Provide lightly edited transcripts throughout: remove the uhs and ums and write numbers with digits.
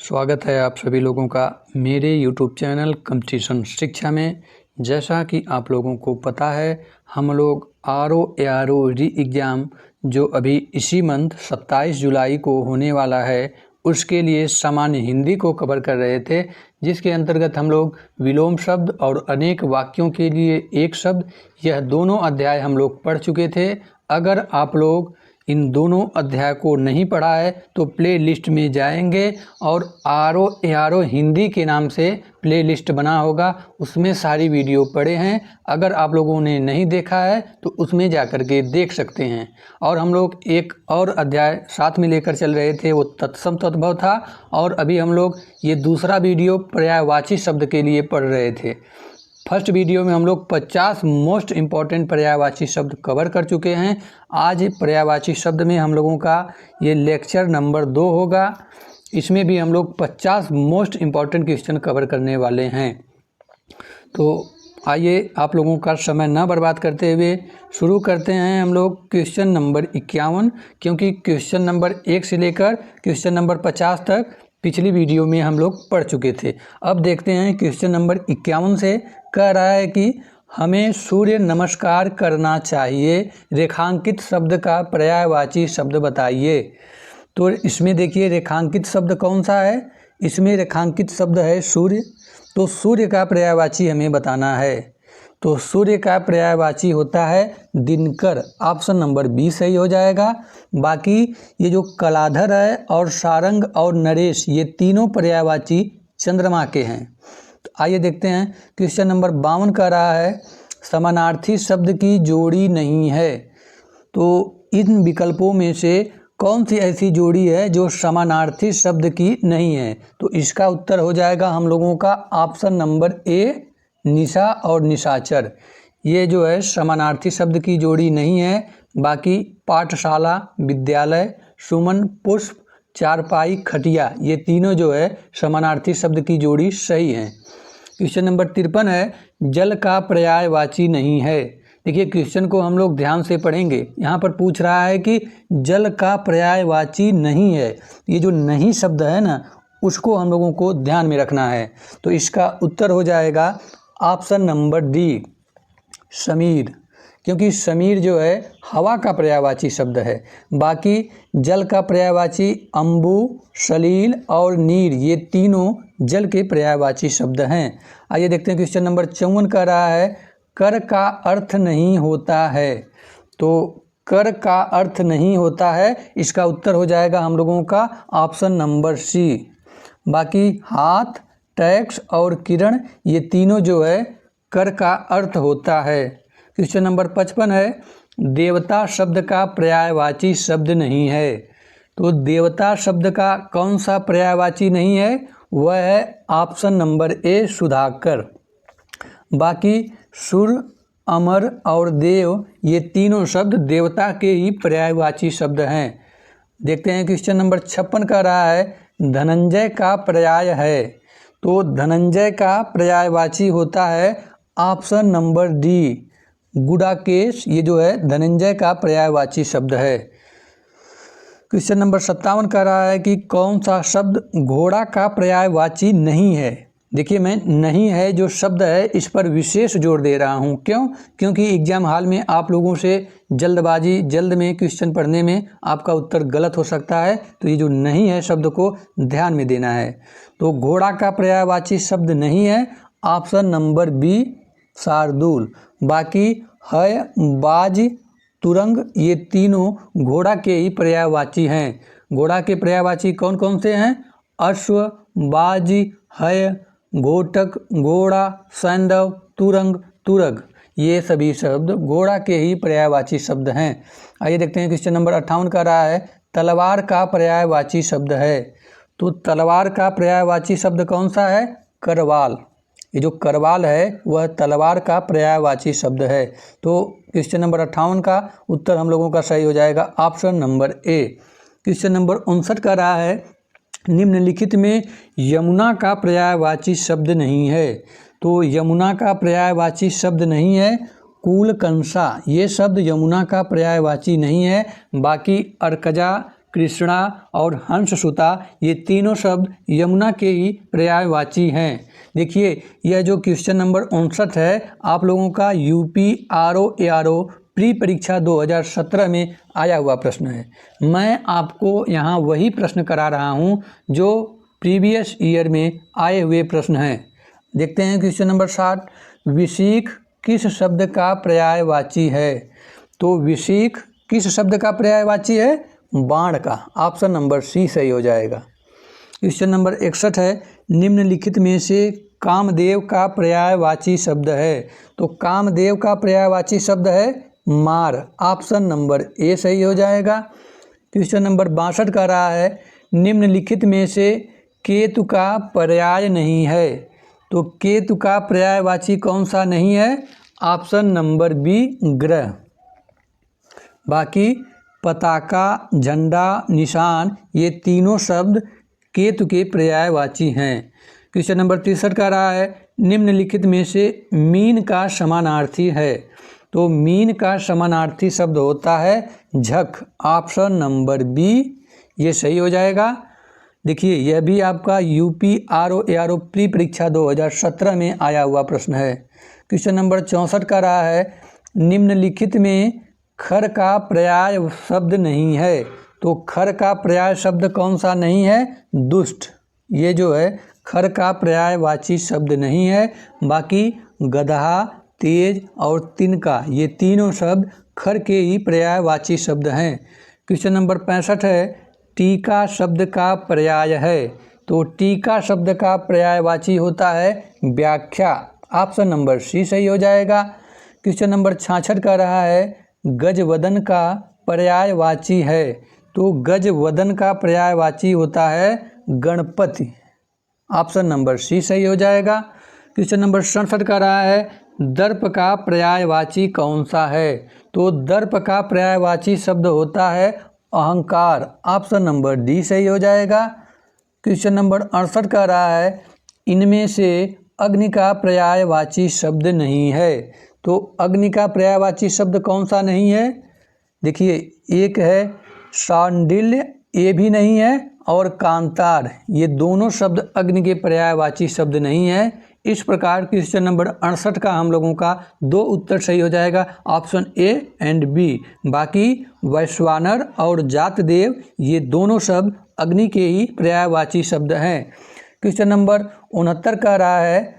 स्वागत है आप सभी लोगों का मेरे YouTube चैनल कंपटीशन शिक्षा में। जैसा कि आप लोगों को पता है, हम लोग RO री एग्ज़ाम जो अभी इसी मंथ 27 जुलाई को होने वाला है, उसके लिए सामान्य हिंदी को कवर कर रहे थे, जिसके अंतर्गत हम लोग विलोम शब्द और अनेक वाक्यों के लिए एक शब्द, यह दोनों अध्याय हम लोग पढ़ चुके थे। अगर आप लोग इन दोनों अध्याय को नहीं पढ़ा है तो प्ले लिस्ट में जाएंगे और RO हिंदी के नाम से प्ले लिस्ट बना होगा, उसमें सारी वीडियो पड़े हैं। अगर आप लोगों ने नहीं देखा है तो उसमें जा कर के देख सकते हैं। और हम लोग एक और अध्याय साथ में लेकर चल रहे थे, वो तत्सम तद्भव था। और अभी हम लोग ये दूसरा वीडियो पर्यायवाची शब्द के लिए पढ़ रहे थे। फर्स्ट वीडियो में हम लोग 50 मोस्ट इम्पॉर्टेंट पर्यायवाची शब्द कवर कर चुके हैं। आज पर्यायवाची शब्द में हम लोगों का ये लेक्चर नंबर 2 होगा। इसमें भी हम लोग 50 मोस्ट इम्पॉर्टेंट क्वेश्चन कवर करने वाले हैं। तो आइए आप लोगों का समय ना बर्बाद करते हुए शुरू करते हैं हम लोग क्वेश्चन नंबर 51, क्योंकि क्वेश्चन नंबर 1 से लेकर क्वेश्चन नंबर 50 तक पिछली वीडियो में हम लोग पढ़ चुके थे। अब देखते हैं क्वेश्चन नंबर 51 से कह रहा है कि हमें सूर्य नमस्कार करना चाहिए, रेखांकित शब्द का पर्यायवाची शब्द बताइए। तो इसमें देखिए रेखांकित शब्द कौन सा है, इसमें रेखांकित शब्द है सूर्य। तो सूर्य का पर्यायवाची हमें बताना है। तो सूर्य का पर्यायवाची होता है दिनकर, ऑप्शन नंबर बी सही हो जाएगा। बाकी ये जो कलाधर है और सारंग और नरेश, ये तीनों पर्यायवाची चंद्रमा के हैं। तो आइए देखते हैं क्वेश्चन नंबर 52 कह रहा है समानार्थी शब्द की जोड़ी नहीं है। तो इन विकल्पों में से कौन सी ऐसी जोड़ी है जो समानार्थी शब्द की नहीं है? तो इसका उत्तर हो जाएगा हम लोगों का ऑप्शन नंबर ए, निशा और निशाचर। ये जो है समानार्थी शब्द की जोड़ी नहीं है। बाकी पाठशाला, विद्यालय, सुमन, पुष्प, चारपाई, खटिया, ये तीनों जो है समानार्थी शब्द की जोड़ी सही है। क्वेश्चन नंबर 53 है जल का पर्यायवाची नहीं है। देखिए क्वेश्चन को हम लोग ध्यान से पढ़ेंगे। यहाँ पर पूछ रहा है कि जल का पर्यायवाची नहीं है। ये जो नहीं शब्द है ना, उसको हम लोगों को ध्यान में रखना है। तो इसका उत्तर हो जाएगा ऑप्शन नंबर डी, समीर, क्योंकि समीर जो है हवा का पर्यायवाची शब्द है। बाकी जल का पर्यायवाची अम्बु, सलील और नीर, ये तीनों जल के पर्यायवाची शब्द हैं। आइए देखते हैं क्वेश्चन नंबर 54 कह रहा है कर का अर्थ नहीं होता है। तो कर का अर्थ नहीं होता है, इसका उत्तर हो जाएगा हम लोगों का ऑप्शन नंबर सी। बाकी हाथ, टैक्स और किरण, ये तीनों जो है कर का अर्थ होता है। क्वेश्चन नंबर 55 है देवता शब्द का पर्यायवाची शब्द नहीं है। तो देवता शब्द का कौन सा पर्यायवाची नहीं है? वह है ऑप्शन नंबर ए, सुधाकर। बाकी सुर, अमर और देव, ये तीनों शब्द देवता के ही पर्यायवाची शब्द हैं। देखते हैं क्वेश्चन नंबर 56 कह रहा है धनंजय का पर्याय है। तो धनंजय का पर्यायवाची होता है ऑप्शन नंबर डी, गुडाकेश, ये जो है धनंजय का पर्यायवाची शब्द है। क्वेश्चन नंबर 57 कह रहा है कि कौन सा शब्द घोड़ा का पर्यायवाची नहीं है। देखिए मैं नहीं है जो शब्द है इस पर विशेष जोर दे रहा हूँ। क्यों? क्योंकि एग्जाम हॉल में आप लोगों से जल्दबाजी, जल्द में क्वेश्चन पढ़ने में आपका उत्तर गलत हो सकता है। तो ये जो नहीं है शब्द को ध्यान में देना है। तो घोड़ा का पर्यायवाची शब्द नहीं है, ऑप्शन नंबर बी, शार्दूल। बाकी है, बाज, तुरंग, ये तीनों घोड़ा के ही पर्यायवाची हैं। घोड़ा के पर्यायवाची कौन कौन से हैं? अश्व, बाज, है, घोटक, घोड़ा, सैंधव, तुरंग, तुरग, ये सभी शब्द घोड़ा के ही पर्यायवाची शब्द हैं। आइए देखते हैं क्वेश्चन नंबर 58 का रहा है तलवार का पर्यायवाची शब्द है। तो तलवार का पर्यायवाची शब्द कौन सा है? करवाल। ये जो करवाल है वह तलवार का पर्यायवाची शब्द है। तो क्वेश्चन नंबर 58 का उत्तर हम लोगों का सही हो जाएगा option number A. Question number 59 का रहा है निम्नलिखित में यमुना का पर्यायवाची शब्द नहीं है। तो यमुना का पर्यायवाची शब्द नहीं है कूलकंसा, ये शब्द यमुना का पर्यायवाची नहीं है। बाकी अर्कजा, कृष्णा और हंससुता ये तीनों शब्द यमुना के ही पर्यायवाची हैं। देखिए यह जो क्वेश्चन नंबर 59 है आप लोगों का यूपी RO प्री परीक्षा 2017 में आया हुआ प्रश्न है। मैं आपको यहाँ वही प्रश्न करा रहा हूँ जो प्रीवियस ईयर में आए हुए प्रश्न हैं। देखते हैं क्वेश्चन नंबर 60, विशिख किस शब्द का पर्यायवाची है? तो विशिख किस शब्द का पर्यायवाची है? बाण का। ऑप्शन नंबर सी सही हो जाएगा। क्वेश्चन नंबर 61 है, निम्नलिखित में से कामदेव का पर्यायवाची शब्द है? तो कामदेव का पर्यायवाची शब्द है मार। ऑप्शन नंबर ए सही हो जाएगा। क्वेश्चन नंबर 62 का रहा है, निम्नलिखित में से केतु का पर्याय नहीं है? तो केतु का पर्यायवाची कौन सा नहीं है? ऑप्शन नंबर बी ग्रह। बाकी पताका, झंडा, निशान ये तीनों शब्द केतु के पर्यायवाची हैं। क्वेश्चन नंबर 63 का रहा है, निम्नलिखित में से मीन का समानार्थी है? तो मीन का समानार्थी शब्द होता है झक। ऑप्शन नंबर बी ये सही हो जाएगा। देखिए यह भी आपका यूपी RO प्री परीक्षा 2017 में आया हुआ प्रश्न है। क्वेश्चन नंबर 64 का रहा है, निम्नलिखित में खर का पर्याय शब्द नहीं है? तो खर का पर्याय शब्द कौन सा नहीं है? दुष्ट। ये जो है खर का पर्यायवाची शब्द नहीं है। बाकी गधा, तेज और तिनका ये तीनों शब्द खर के ही पर्यायवाची शब्द हैं। क्वेश्चन नंबर 65 है, टीका शब्द का पर्याय है? तो टीका शब्द का पर्यायवाची होता है व्याख्या। ऑप्शन नंबर सी सही हो जाएगा। क्वेश्चन नंबर 66 का रहा है, गजवदन का पर्यायवाची है? तो गजवदन का पर्यायवाची होता है गणपति। ऑप्शन नंबर सी सही हो जाएगा। क्वेश्चन नंबर 67 का रहा है, दर्प का पर्यायवाची कौन सा है? तो दर्प का पर्यायवाची शब्द होता है अहंकार। ऑप्शन नंबर डी सही हो जाएगा। क्वेश्चन नंबर 68 का रहा है, इनमें से अग्नि का पर्यायवाची शब्द नहीं है? तो अग्नि का पर्यायवाची शब्द कौन सा नहीं है? देखिए एक है शांडिल्य, ये भी नहीं है, और कांतार ये दोनों शब्द अग्नि के पर्यायवाची शब्द नहीं है। इस प्रकार क्वेश्चन नंबर 68 का हम लोगों का 2 उत्तर सही हो जाएगा, ऑप्शन ए एंड बी। बाकी वैश्वानर और जातदेव ये दोनों शब्द अग्नि के ही पर्यायवाची शब्द हैं। क्वेश्चन नंबर 69 का रहा है,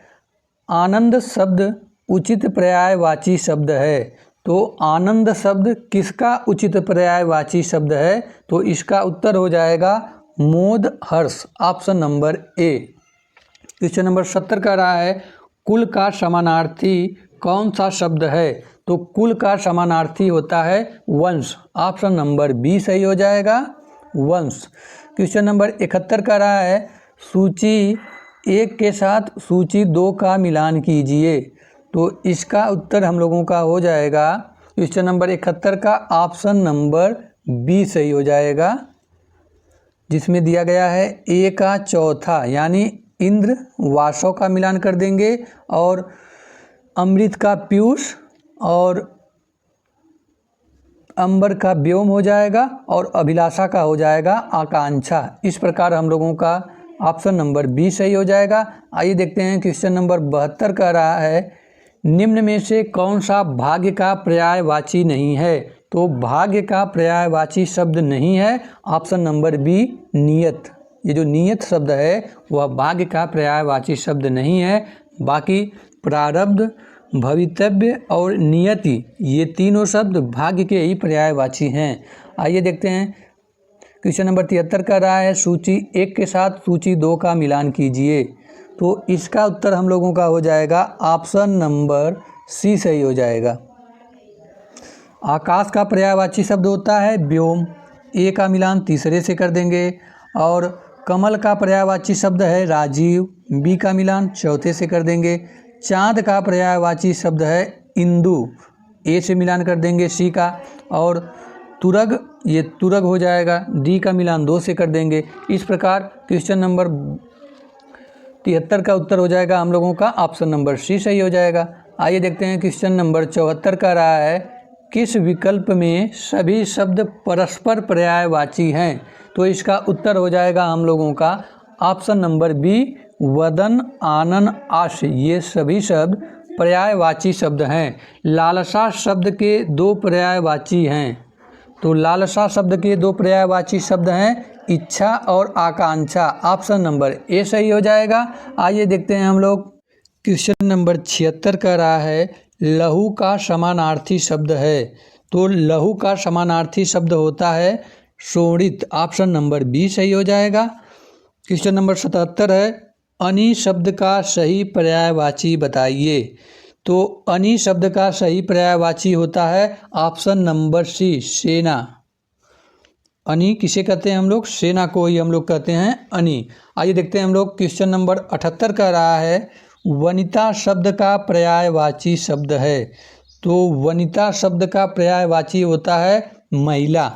आनंद शब्द उचित पर्यायवाची शब्द है? तो आनंद शब्द किसका उचित पर्यायवाची शब्द है? तो इसका उत्तर हो जाएगा मोद, हर्ष। Option number A. Question number 70 का रहा है, कुल का समानार्थी कौन सा शब्द है? तो कुल का समानार्थी होता है वंश। ऑप्शन नंबर बी सही हो जाएगा, वंश। क्वेश्चन नंबर 71 का रहा है, सूची 1 के साथ सूची 2 का मिलान कीजिए। तो इसका उत्तर हम लोगों का हो जाएगा क्वेश्चन नंबर 71 का ऑप्शन नंबर बी सही हो जाएगा, जिसमें दिया गया है ए का चौथा यानी इंद्र वासव का मिलान कर देंगे, और अमृत का पीयूष, और अंबर का व्योम हो जाएगा, और अभिलाषा का हो जाएगा आकांक्षा। इस प्रकार हम लोगों का ऑप्शन नंबर बी सही हो जाएगा। आइए देखते हैं क्वेश्चन नंबर 72 का रहा है, निम्न में से कौन सा भाग्य का पर्यायवाची नहीं है? तो भाग्य का पर्यायवाची शब्द नहीं है, ऑप्शन नंबर बी नियत। ये जो नियत शब्द है वह भाग्य का पर्यायवाची शब्द नहीं है। बाकी प्रारब्ध, भवितव्य और नियति ये तीनों शब्द भाग्य के ही पर्यायवाची हैं। आइए देखते हैं क्वेश्चन नंबर 73 का रहा है, सूची 1 के साथ सूची 2 का मिलान कीजिए। तो इसका उत्तर हम लोगों का हो जाएगा ऑप्शन नंबर सी सही हो जाएगा। आकाश का पर्यायवाची शब्द होता है व्योम, ए का मिलान तीसरे से कर देंगे, और कमल का पर्यायवाची शब्द है राजीव, बी का मिलान चौथे से कर देंगे। चाँद का पर्यायवाची शब्द है इंदु, ए से मिलान कर देंगे सी का, और तुरग ये तुरग हो जाएगा, डी का मिलान 2 से कर देंगे। इस प्रकार क्वेश्चन नंबर 73 का उत्तर हो जाएगा हम लोगों का ऑप्शन नंबर सी सही हो जाएगा। आइए देखते हैं क्वेश्चन नंबर 74 का रहा है, किस विकल्प में सभी शब्द परस्पर पर्यायवाची हैं? तो इसका उत्तर हो जाएगा हम लोगों का ऑप्शन नंबर बी, वदन, आनन, आश, ये सभी शब्द पर्यायवाची शब्द हैं। लालसा शब्द के दो पर्यायवाची हैं। तो लालसा शब्द के दो पर्यायवाची शब्द हैं इच्छा और आकांक्षा। ऑप्शन नंबर ए सही हो जाएगा। आइए देखते हैं हम लोग। क्वेश्चन नंबर 76 का रहा है लहू का समानार्थी शब्द है। तो लहू का समानार्थी शब्द होता है शोणित। ऑप्शन नंबर बी सही हो जाएगा। क्वेश्चन नंबर 77 है अनि शब्द का सही पर्यायवाची बताइए। तो अनि शब्द का सही पर्यायवाची होता है ऑप्शन नंबर सी, सेना। अनि किसे कहते हैं हम लोग? सेना को ही हम लोग कहते हैं अनि। आइए देखते हैं हम लोग। क्वेश्चन नंबर 78 का रहा है वनिता शब्द का पर्यायवाची शब्द है। तो वनिता शब्द का पर्यायवाची होता है महिला।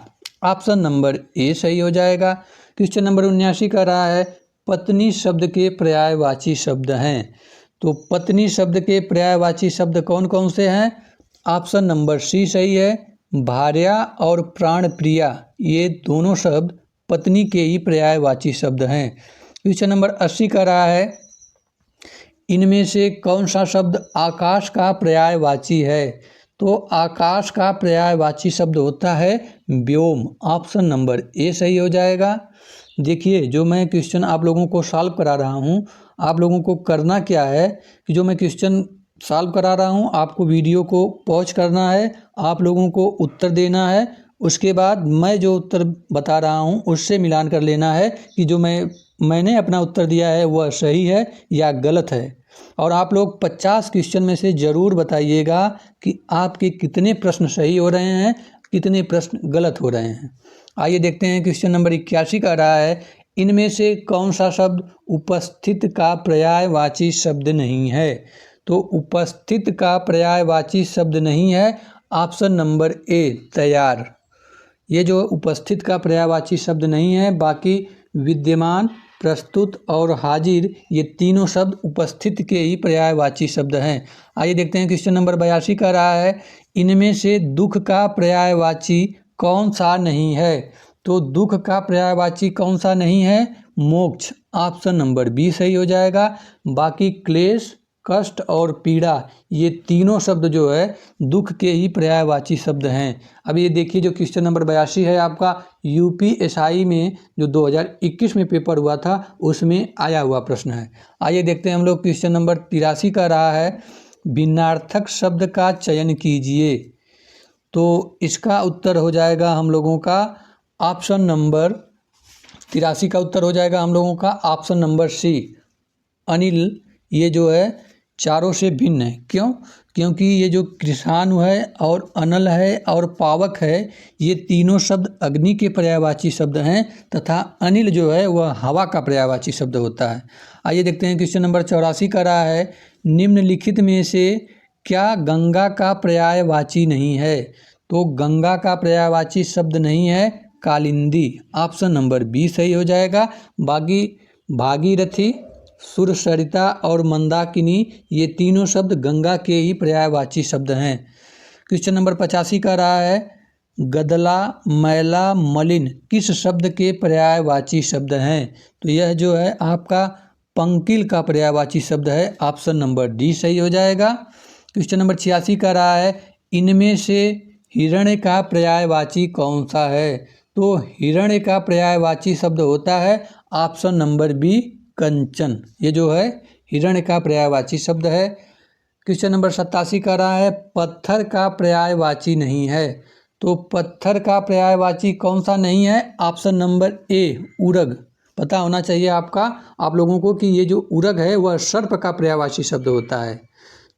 ऑप्शन नंबर ए सही हो जाएगा। क्वेश्चन नंबर 79 का रहा है पत्नी शब्द के पर्यायवाची शब्द हैं। तो पत्नी शब्द के पर्यायवाची शब्द कौन कौन से हैं? ऑप्शन नंबर सी सही है। भार्या और प्राण प्रिया, ये दोनों शब्द पत्नी के ही पर्यायवाची शब्द हैं। क्वेश्चन नंबर 80 का रहा है इनमें से कौन सा शब्द आकाश का पर्यायवाची है? तो आकाश का पर्यायवाची शब्द होता है व्योम। ऑप्शन नंबर ए सही हो जाएगा। देखिए जो मैं क्वेश्चन आप लोगों को सॉल्व करा रहा हूँ, आप लोगों को करना क्या है कि जो मैं क्वेश्चन सॉल्व करा रहा हूँ आपको वीडियो को पॉज करना है, आप लोगों को उत्तर देना है। उसके बाद मैं जो उत्तर बता रहा हूँ उससे मिलान कर लेना है कि जो मैंने अपना उत्तर दिया है वह सही है या गलत है। और आप लोग 50 क्वेश्चन में से ज़रूर बताइएगा कि आपके कितने प्रश्न सही हो रहे हैं, कितने प्रश्न गलत हो रहे हैं। आइए देखते हैं। क्वेश्चन नंबर 81 का रहा है इनमें से कौन सा शब्द उपस्थित का पर्यायवाची शब्द नहीं है? तो उपस्थित का पर्यायवाची शब्द नहीं है। ऑप्शन नंबर ए, तैयार। ये जो उपस्थित का पर्यायवाची शब्द नहीं है, बाकी विद्यमान, प्रस्तुत और हाजिर, ये तीनों शब्द उपस्थित के ही पर्यायवाची शब्द हैं। आइए देखते हैं। क्वेश्चन नंबर 82 का रहा है इनमें से दुख का पर्यायवाची कौन सा नहीं है? तो दुख का पर्यायवाची कौन सा नहीं है? मोक्ष। ऑप्शन नंबर बी सही हो जाएगा। बाकी क्लेश, कष्ट और पीड़ा, ये तीनों शब्द जो है दुख के ही पर्यायवाची शब्द हैं। अब ये देखिए जो क्वेश्चन नंबर 82 है आपका यूपीएसआई में जो 2021 में पेपर हुआ था उसमें आया हुआ प्रश्न है। आइए देखते हैं हम लोग। क्वेश्चन नंबर 83 का रहा है भिन्नार्थक शब्द का चयन कीजिए। तो इसका उत्तर हो जाएगा हम लोगों का ऑप्शन नंबर 83 का उत्तर हो जाएगा हम लोगों का ऑप्शन नंबर सी, अनिल। ये जो है चारों से भिन्न है। क्यों? क्योंकि ये जो कृषाणु है और अनल है और पावक है, ये तीनों शब्द अग्नि के पर्यायवाची शब्द हैं तथा अनिल जो है वह हवा का पर्यायवाची शब्द होता है। आइए देखते हैं। क्वेश्चन नंबर 84 का रहा है निम्नलिखित में से क्या गंगा का पर्यायवाची नहीं है? तो गंगा का पर्यायवाची शब्द नहीं है कालिंदी। ऑप्शन नंबर बी सही हो जाएगा। बाकी भागीरथी, सुरसरिता और मंदाकिनी, ये तीनों शब्द गंगा के ही पर्यायवाची शब्द हैं। क्वेश्चन नंबर 85 का रहा है गदला, मैला, मलिन किस शब्द के पर्यायवाची शब्द हैं? तो यह जो है आपका पंकिल का पर्यायवाची शब्द है। ऑप्शन नंबर डी सही हो जाएगा। क्वेश्चन नंबर 86 का रहा है इनमें से हिरण्य का पर्यायवाची कौन सा है? तो हिरण्य का पर्यायवाची शब्द होता है ऑप्शन नंबर बी, कंचन। ये जो है हिरण्य का पर्यायवाची शब्द है। क्वेश्चन नंबर 87 का रहा है पत्थर का पर्यायवाची नहीं है। तो पत्थर का पर्यायवाची कौन सा नहीं है? ऑप्शन नंबर ए, उरग। पता होना चाहिए आप लोगों को कि ये जो उरग है वह सर्प का पर्यायवाची शब्द होता है।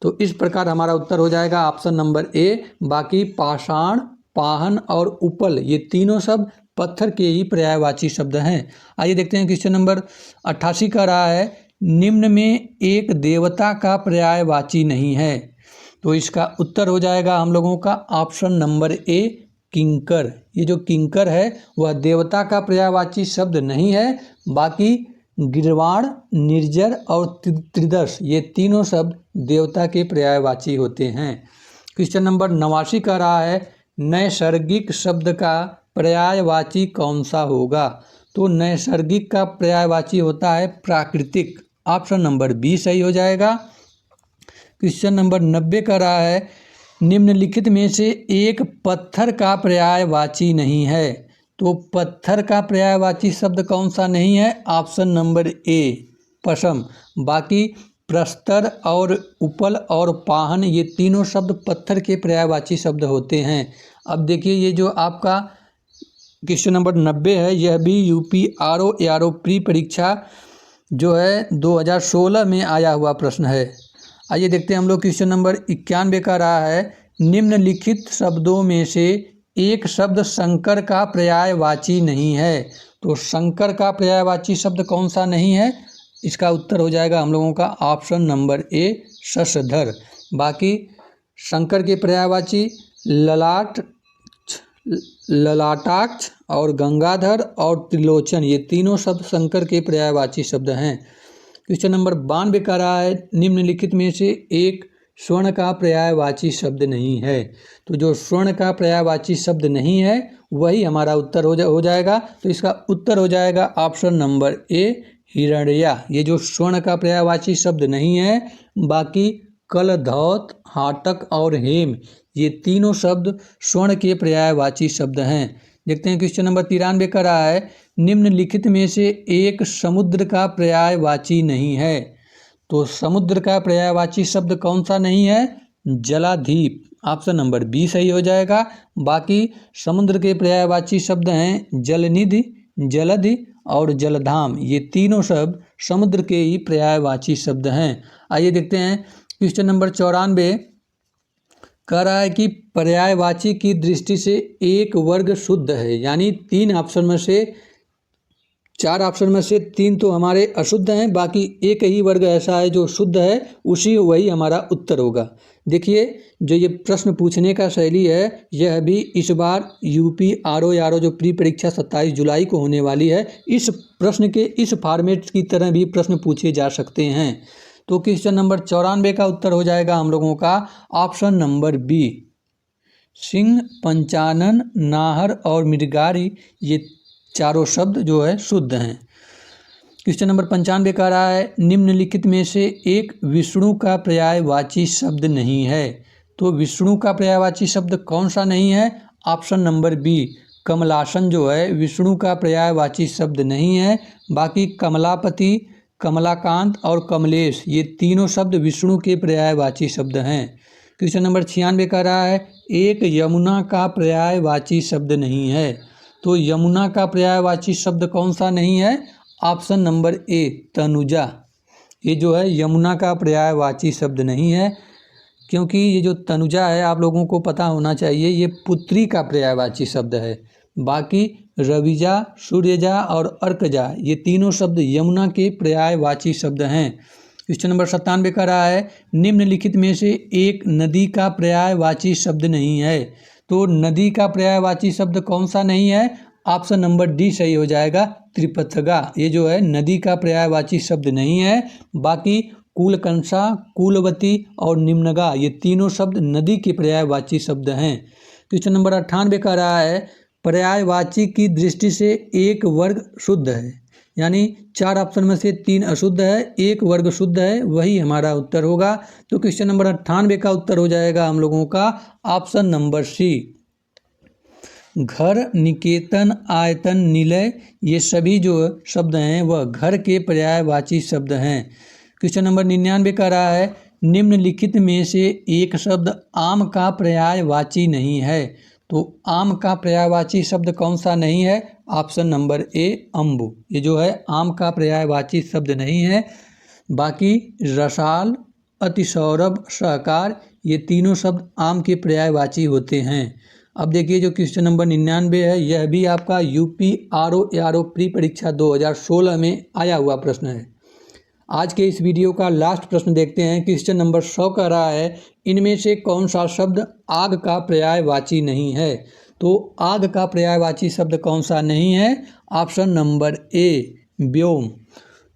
तो इस प्रकार हमारा उत्तर हो जाएगा ऑप्शन नंबर ए। बाकी पाषाण, पाहन और उपल, ये तीनों शब्द पत्थर के ही पर्यायवाची शब्द हैं। आइए देखते हैं। क्वेश्चन नंबर 88 का रहा है निम्न में एक देवता का पर्यायवाची नहीं है। तो इसका उत्तर हो जाएगा हम लोगों का ऑप्शन नंबर ए, किंकर। ये जो किंकर है वह देवता का पर्यायवाची शब्द नहीं है। बाकी गिरवाण, निर्जर और त्रिदर्श, ये तीनों शब्द देवता के पर्यायवाची होते हैं। क्वेश्चन नंबर 89 का रहा है नैसर्गिक शब्द का पर्यायवाची कौन सा होगा। तो नैसर्गिक का पर्यायवाची होता है प्राकृतिक। ऑप्शन नंबर बी सही हो जाएगा। क्वेश्चन नंबर 90 का रहा है निम्नलिखित में से एक पत्थर का पर्यायवाची नहीं है। तो पत्थर का पर्यायवाची शब्द कौन सा नहीं है। ऑप्शन नंबर ए पशम। बाकी प्रस्तर और उपल और पाहन ये तीनों शब्द पत्थर के पर्यायवाची शब्द होते हैं। अब देखिए ये जो आपका क्वेश्चन नंबर 90 है यह भी यूपी आरओ प्री परीक्षा जो है 2016 में आया हुआ प्रश्न है। आइए देखते हैं हम लोग। क्वेश्चन नंबर 91 का रहा है निम्नलिखित शब्दों में से एक शब्द शंकर का पर्यायवाची नहीं है। तो शंकर का पर्यायवाची शब्द कौन सा नहीं है। इसका उत्तर हो जाएगा हम लोगों का ऑप्शन नंबर ए शशधर। बाकी शंकर के पर्यायवाची ललाटाक्ष और गंगाधर और त्रिलोचन ये तीनों शब्द शंकर के पर्यायवाची शब्द हैं। क्वेश्चन नंबर 92 का रहा है निम्नलिखित में से एक स्वर्ण का पर्यायवाची शब्द नहीं है। तो जो स्वर्ण का पर्यायवाची शब्द नहीं है वही हमारा उत्तर हो जाएगा। तो इसका उत्तर हो जाएगा ऑप्शन नंबर ए हिरण्या। ये जो स्वर्ण का पर्यायवाची शब्द नहीं है। बाकी कल, धौत, हाटक और हेम ये तीनों शब्द स्वर्ण के पर्यायवाची शब्द हैं। देखते हैं क्वेश्चन नंबर 93 का रहा है निम्नलिखित में से एक समुद्र का पर्यायवाची नहीं है। तो समुद्र का पर्यायवाची शब्द कौन सा नहीं है। जलाधीप। ऑप्शन नंबर बी सही हो जाएगा। बाकी समुद्र के पर्यायवाची शब्द हैं जलनिधि, जलधि और जलधाम। ये तीनों शब्द समुद्र के ही पर्यायवाची शब्द हैं। आइए देखते हैं क्वेश्चन नंबर 94 कह रहा है कि पर्यायवाची की दृष्टि से एक वर्ग शुद्ध है। यानी 4 ऑप्शन में से 3 तो हमारे अशुद्ध हैं। बाकी एक ही वर्ग ऐसा है जो शुद्ध है, वही हमारा उत्तर होगा। देखिए जो ये प्रश्न पूछने का शैली है यह भी इस बार यूपी आरओ जो प्री परीक्षा 27 जुलाई को होने वाली है इस प्रश्न के इस फॉर्मेट की तरह भी प्रश्न पूछे जा सकते हैं। तो क्वेश्चन नंबर 94 का उत्तर हो जाएगा हम लोगों का ऑप्शन नंबर बी। सिंह, पंचानन, नाहर और मृगारी ये चारों शब्द जो है शुद्ध हैं। क्वेश्चन नंबर 95 का रहा है निम्नलिखित में से एक विष्णु का पर्यायवाची शब्द नहीं है। तो विष्णु का पर्यायवाची शब्द कौन सा नहीं है। ऑप्शन नंबर बी कमलासन जो है विष्णु का पर्यायवाची शब्द नहीं है। बाकी कमलापति, कमलाकांत और कमलेश ये तीनों शब्द विष्णु के पर्यायवाची शब्द हैं। क्वेश्चन नंबर 96 का रहा है एक यमुना का पर्यायवाची शब्द नहीं है। तो यमुना का पर्यायवाची शब्द कौन सा नहीं है। ऑप्शन नंबर ए तनुजा। ये जो है यमुना का पर्यायवाची शब्द नहीं है, क्योंकि ये जो तनुजा है आप लोगों को पता होना चाहिए ये पुत्री का पर्यायवाची शब्द है। बाकी रविजा, सूर्यजा और अर्कजा ये तीनों शब्द यमुना के पर्यायवाची शब्द हैं। क्वेश्चन नंबर 97 का रहा है निम्नलिखित में से एक नदी का पर्यायवाची शब्द नहीं है। तो नदी का पर्यायवाची शब्द कौन सा नहीं है। ऑप्शन नंबर डी सही हो जाएगा त्रिपथगा। ये जो है नदी का पर्यायवाची शब्द नहीं है। बाकी कुलकंसा, कुलवती और निम्नगा ये तीनों शब्द नदी के पर्यायवाची शब्द हैं। क्वेश्चन नंबर 98 का रहा है पर्यायवाची की दृष्टि से एक वर्ग शुद्ध है। यानी 4 ऑप्शन में से 3 अशुद्ध है, एक वर्ग शुद्ध है, वही हमारा उत्तर होगा। तो क्वेश्चन नंबर 98 का उत्तर हो जाएगा हम लोगों का ऑप्शन नंबर सी। घर, निकेतन, आयतन, निलय ये सभी जो शब्द हैं वह घर के पर्यायवाची शब्द हैं। क्वेश्चन नंबर 99 का रहा है निम्नलिखित में से एक शब्द आम का पर्यायवाची नहीं है। तो आम का पर्यायवाची शब्द कौन सा नहीं है। ऑप्शन नंबर ए अम्बु। ये जो है आम का पर्यायवाची शब्द नहीं है। बाकी रसाल, अतिसौरभ, सहकार ये तीनों शब्द आम के पर्यायवाची होते हैं। अब देखिए जो क्वेश्चन नंबर 99 है यह भी आपका यूपी आरओ प्री परीक्षा 2016 में आया हुआ प्रश्न है। आज के इस वीडियो का लास्ट प्रश्न देखते हैं। क्वेश्चन नंबर 100 का रहा है इनमें से कौन सा शब्द आग का पर्यायवाची नहीं है। तो आग का पर्यायवाची शब्द कौन सा नहीं है। ऑप्शन नंबर ए व्योम।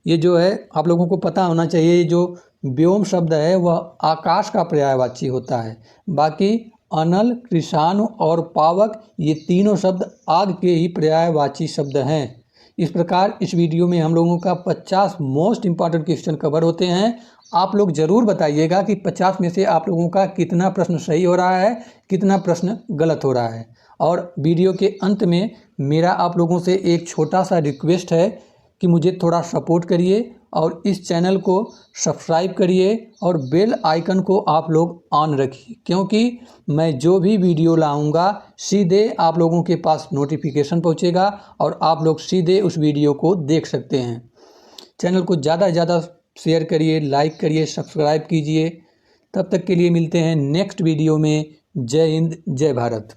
ये जो है आप लोगों को पता होना चाहिए जो व्योम शब्द है वह आकाश का पर्यायवाची होता है। बाकी अनल, कृषाणु और पावक ये तीनों शब्द आग के ही पर्यायवाची शब्द हैं। इस प्रकार इस वीडियो में हम लोगों का 50 मोस्ट इम्पॉर्टेंट क्वेश्चन कवर होते हैं। आप लोग ज़रूर बताइएगा कि 50 में से आप लोगों का कितना प्रश्न सही हो रहा है, कितना प्रश्न गलत हो रहा है। और वीडियो के अंत में मेरा आप लोगों से एक छोटा सा रिक्वेस्ट है कि मुझे थोड़ा सपोर्ट करिए और इस चैनल को सब्सक्राइब करिए और बेल आइकन को आप लोग ऑन रखिए, क्योंकि मैं जो भी वीडियो लाऊंगा सीधे आप लोगों के पास नोटिफिकेशन पहुंचेगा और आप लोग सीधे उस वीडियो को देख सकते हैं। चैनल को ज़्यादा से ज़्यादा शेयर करिए, लाइक करिए, सब्सक्राइब कीजिए। तब तक के लिए मिलते हैं नेक्स्ट वीडियो में। जय हिंद, जय भारत।